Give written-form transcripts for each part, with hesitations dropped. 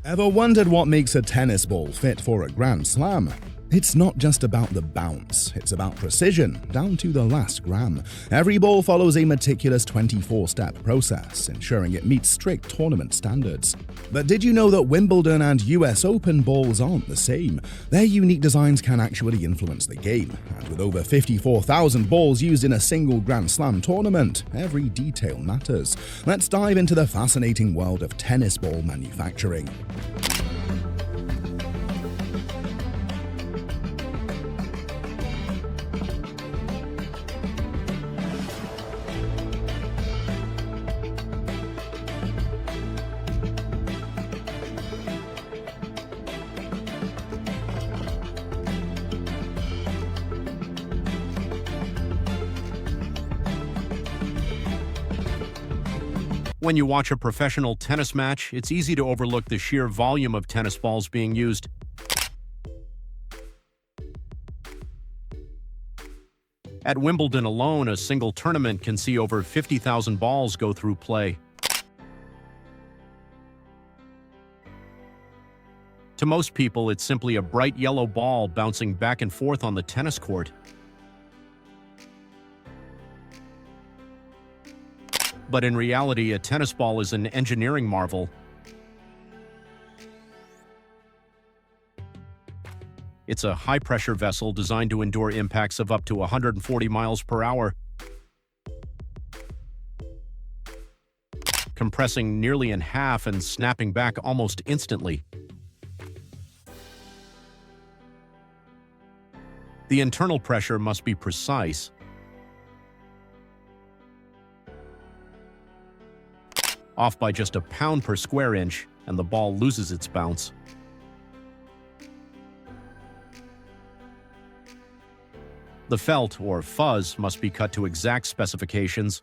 Ever wondered what makes a tennis ball fit for a Grand Slam? It's not just about the bounce, it's about precision, down to the last gram. Every ball follows a meticulous 24-step process, ensuring it meets strict tournament standards. But did you know that Wimbledon and US Open balls aren't the same? Their unique designs can actually influence the game, and with over 54,000 balls used in a single Grand Slam tournament, every detail matters. Let's dive into the fascinating world of tennis ball manufacturing. When you watch a professional tennis match, it's easy to overlook the sheer volume of tennis balls being used. At Wimbledon alone, a single tournament can see over 50,000 balls go through play. To most people, it's simply a bright yellow ball bouncing back and forth on the tennis court. But in reality, a tennis ball is an engineering marvel. It's a high-pressure vessel designed to endure impacts of up to 140 miles per hour, compressing nearly in half and snapping back almost instantly. The internal pressure must be precise. Off by just a pound per square inch, and the ball loses its bounce. The felt, or fuzz, must be cut to exact specifications,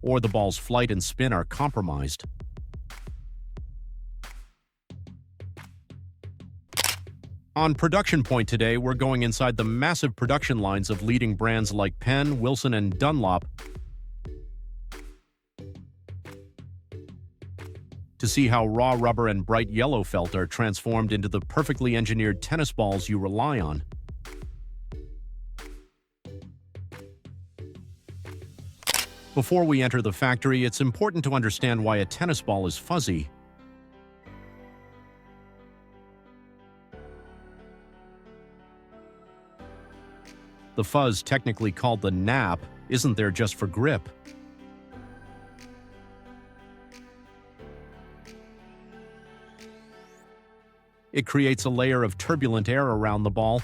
or the ball's flight and spin are compromised. On Production Point today, we're going inside the massive production lines of leading brands like Penn, Wilson, and Dunlop to see how raw rubber and bright yellow felt are transformed into the perfectly engineered tennis balls you rely on. Before we enter the factory, it's important to understand why a tennis ball is fuzzy. The fuzz, technically called the nap, isn't there just for grip. It creates a layer of turbulent air around the ball,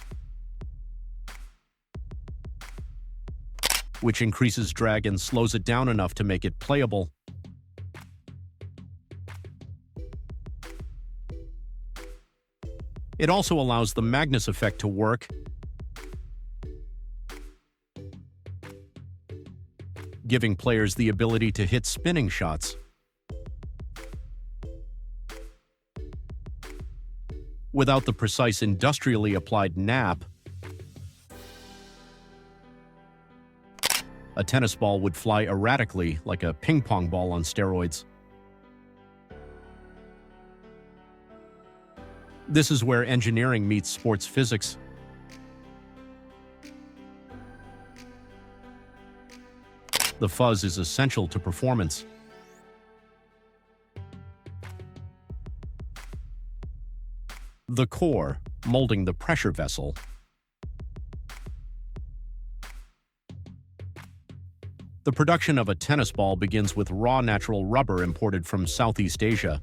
which increases drag and slows it down enough to make it playable. It also allows the Magnus effect to work, giving players the ability to hit spinning shots. Without the precise industrially applied nap, a tennis ball would fly erratically like a ping-pong ball on steroids. This is where engineering meets sports physics. The fuzz is essential to performance. The core, molding the pressure vessel. The production of a tennis ball begins with raw natural rubber imported from Southeast Asia.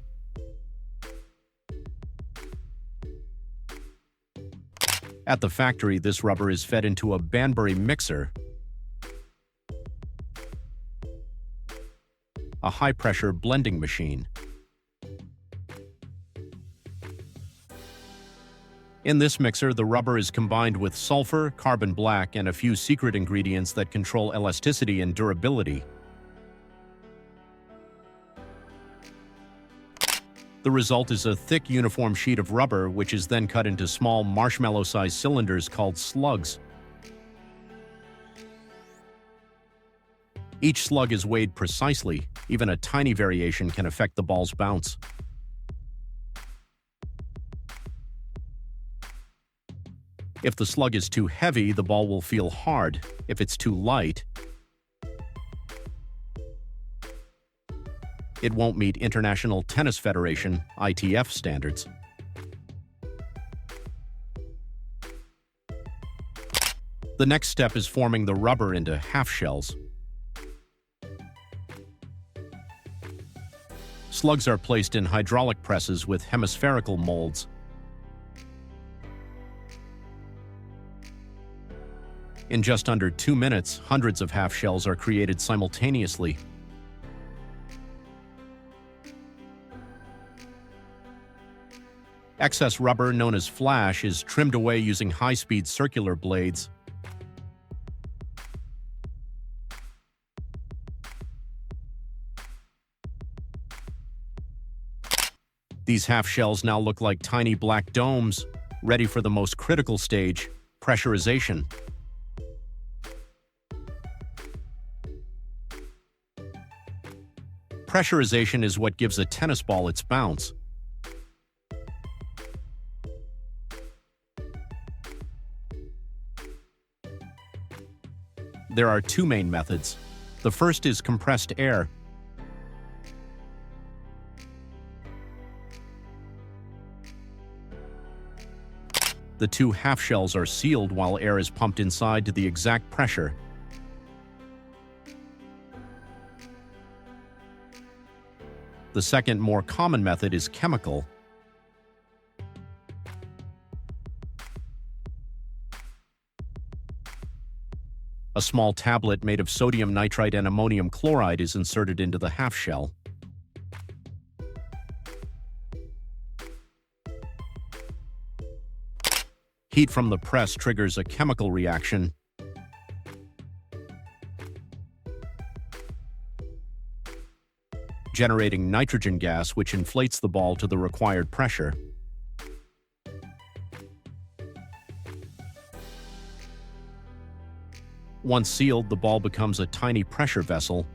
At the factory, this rubber is fed into a Banbury mixer, a high-pressure blending machine. In this mixer, the rubber is combined with sulfur, carbon black, and a few secret ingredients that control elasticity and durability. The result is a thick, uniform sheet of rubber, which is then cut into small, marshmallow-sized cylinders called slugs. Each slug is weighed precisely, Even a tiny variation can affect the ball's bounce. If the slug is too heavy, the ball will feel hard. If it's too light, it won't meet International Tennis Federation (ITF) standards. The next step is forming the rubber into half shells. Slugs are placed in hydraulic presses with hemispherical molds. In just under 2 minutes, hundreds of half shells are created simultaneously. Excess rubber, known as flash, is trimmed away using high-speed circular blades. These half shells now look like tiny black domes, ready for the most critical stage, pressurization. Pressurization is what gives a tennis ball its bounce. There are two main methods. The first is compressed air. The two half shells are sealed while air is pumped inside to the exact pressure. The second, more common method is chemical. A small tablet made of sodium nitrite and ammonium chloride is inserted into the half shell. Heat from the press triggers a chemical reaction. Generating nitrogen gas, which inflates the ball to the required pressure. Once sealed, the ball becomes a tiny pressure vessel.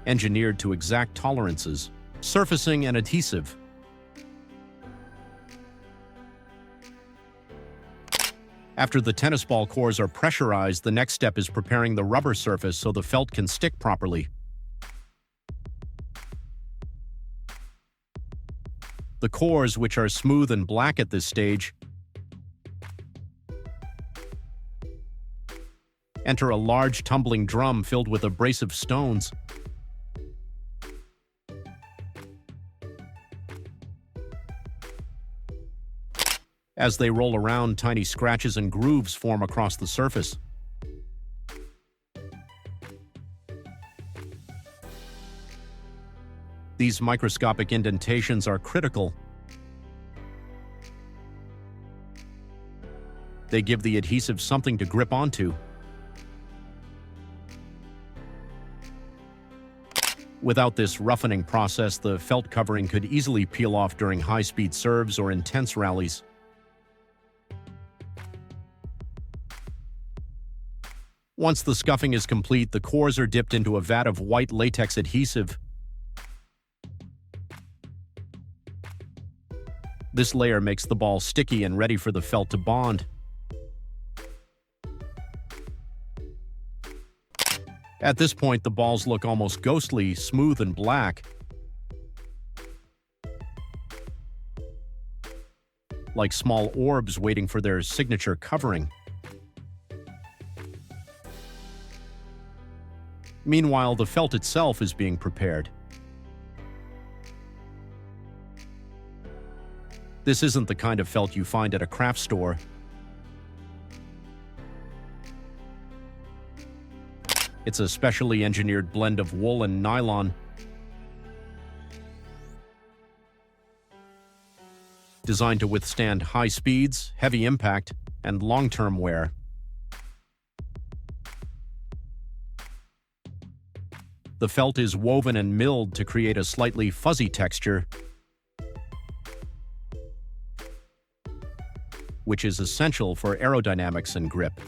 Engineered to exact tolerances. Surfacing and adhesive. After the tennis ball cores are pressurized, the next step is preparing the rubber surface so the felt can stick properly. The cores, which are smooth and black at this stage, enter a large tumbling drum filled with abrasive stones. As they roll around, tiny scratches and grooves form across the surface. These microscopic indentations are critical. They give the adhesive something to grip onto. Without this roughening process, the felt covering could easily peel off during high-speed serves or intense rallies. Once the scuffing is complete, the cores are dipped into a vat of white latex adhesive. This layer makes the ball sticky and ready for the felt to bond. At this point, the balls look almost ghostly, smooth and black, like small orbs waiting for their signature covering. Meanwhile, the felt itself is being prepared. This isn't the kind of felt you find at a craft store. It's a specially engineered blend of wool and nylon, designed to withstand high speeds, heavy impact, and long-term wear. The felt is woven and milled to create a slightly fuzzy texture, which is essential for aerodynamics and grip.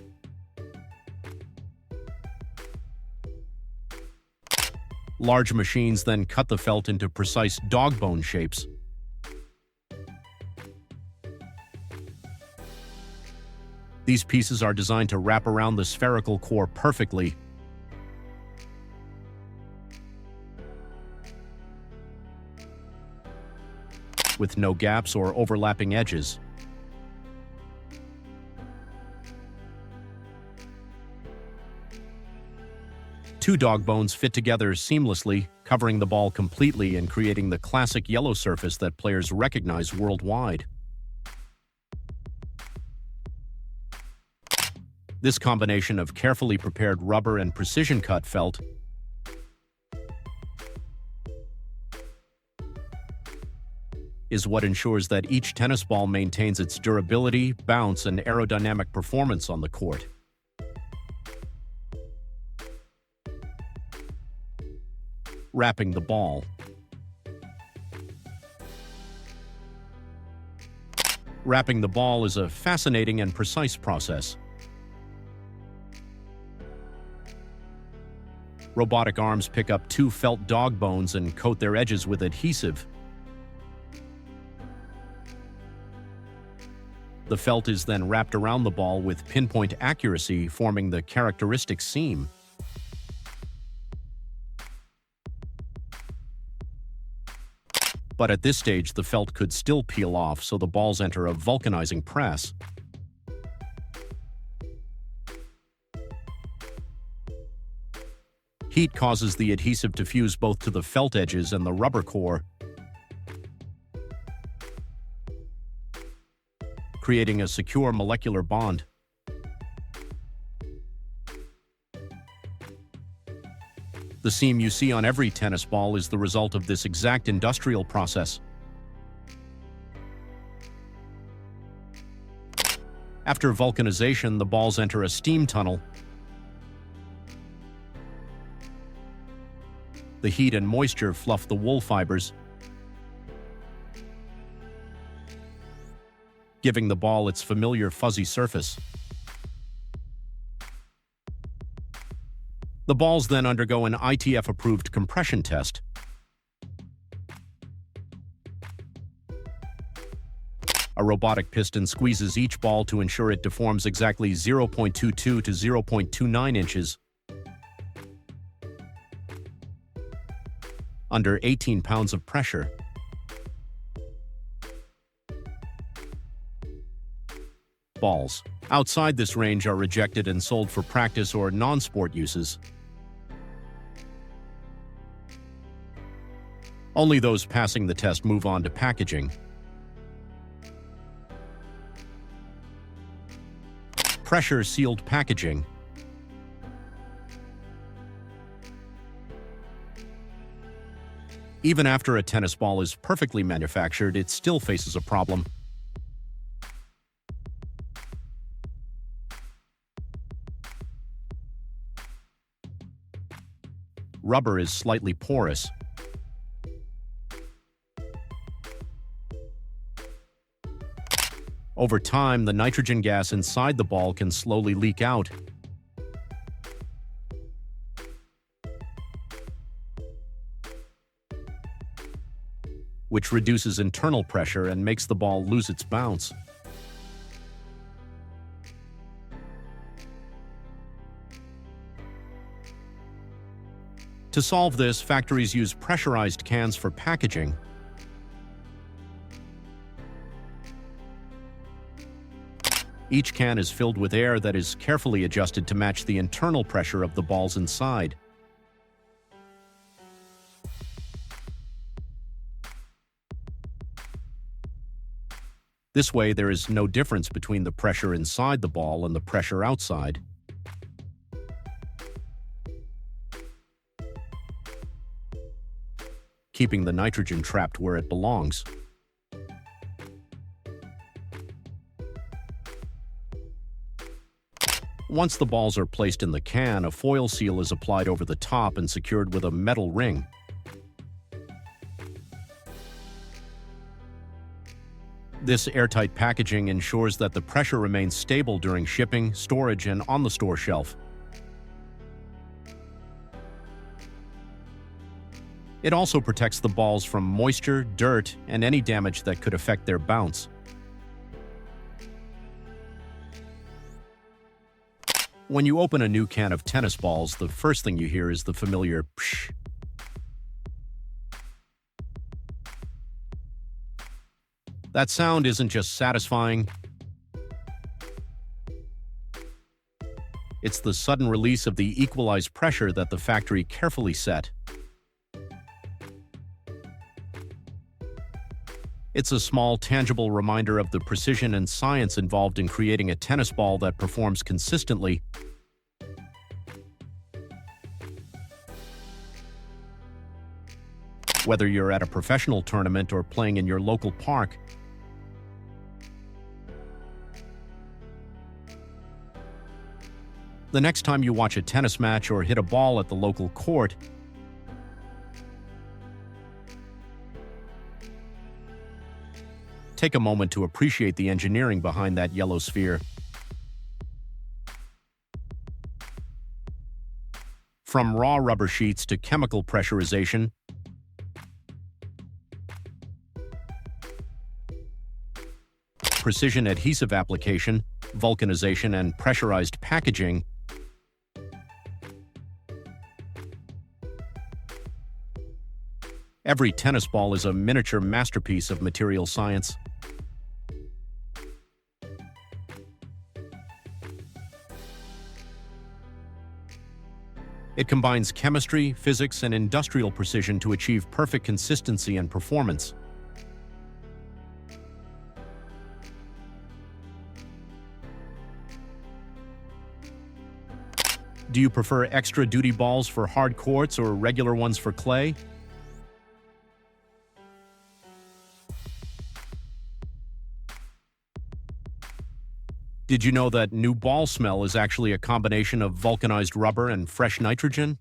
Large machines then cut the felt into precise dog bone shapes. These pieces are designed to wrap around the spherical core perfectly. With no gaps or overlapping edges. Two dog bones fit together seamlessly, covering the ball completely and creating the classic yellow surface that players recognize worldwide. This combination of carefully prepared rubber and precision-cut felt is what ensures that each tennis ball maintains its durability, bounce, and aerodynamic performance on the court. Wrapping the ball. Wrapping the ball is a fascinating and precise process. Robotic arms pick up two felt dog bones and coat their edges with adhesive. The felt is then wrapped around the ball with pinpoint accuracy, forming the characteristic seam. But at this stage, the felt could still peel off, so the balls enter a vulcanizing press. Heat causes the adhesive to fuse both to the felt edges and the rubber core, creating a secure molecular bond. The seam you see on every tennis ball is the result of this exact industrial process. After vulcanization, the balls enter a steam tunnel. The heat and moisture fluff the wool fibers, giving the ball its familiar fuzzy surface. The balls then undergo an ITF-approved compression test. A robotic piston squeezes each ball to ensure it deforms exactly 0.22 to 0.29 inches under 18 pounds of pressure. Balls outside this range are rejected and sold for practice or non-sport uses. Only those passing the test move on to packaging. Pressure-sealed packaging. Even after a tennis ball is perfectly manufactured, it still faces a problem. Rubber is slightly porous. Over time, the nitrogen gas inside the ball can slowly leak out. Which reduces internal pressure and makes the ball lose its bounce. To solve this, factories use pressurized cans for packaging. Each can is filled with air that is carefully adjusted to match the internal pressure of the balls inside. This way, there is no difference between the pressure inside the ball and the pressure outside. Keeping the nitrogen trapped where it belongs. Once the balls are placed in the can, a foil seal is applied over the top and secured with a metal ring. This airtight packaging ensures that the pressure remains stable during shipping, storage, and on the store shelf. It also protects the balls from moisture, dirt, and any damage that could affect their bounce. When you open a new can of tennis balls, the first thing you hear is the familiar psh. That sound isn't just satisfying, it's the sudden release of the equalized pressure that the factory carefully set. It's a small, tangible reminder of the precision and science involved in creating a tennis ball that performs consistently. Whether you're at a professional tournament or playing in your local park, the next time you watch a tennis match or hit a ball at the local court, take a moment to appreciate the engineering behind that yellow sphere. From raw rubber sheets to chemical pressurization, precision adhesive application, vulcanization, and pressurized packaging, every tennis ball is a miniature masterpiece of material science. It combines chemistry, physics, and industrial precision to achieve perfect consistency and performance. Do you prefer extra duty balls for hard courts or regular ones for clay? Did you know that new ball smell is actually a combination of vulcanized rubber and fresh nitrogen?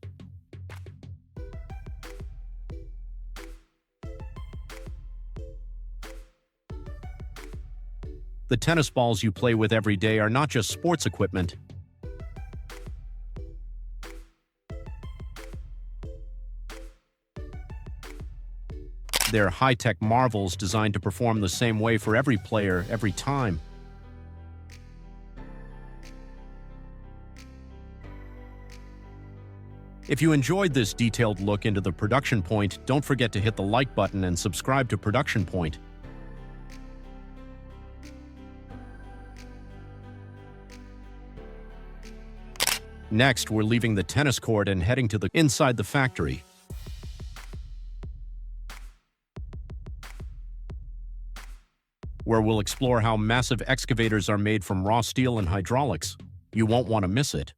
The tennis balls you play with every day are not just sports equipment. They're high-tech marvels designed to perform the same way for every player, every time. If you enjoyed this detailed look into the Production Point, don't forget to hit the like button and subscribe to Production Point. Next, we're leaving the tennis court and heading to inside the factory, where we'll explore how massive excavators are made from raw steel and hydraulics. You won't want to miss it.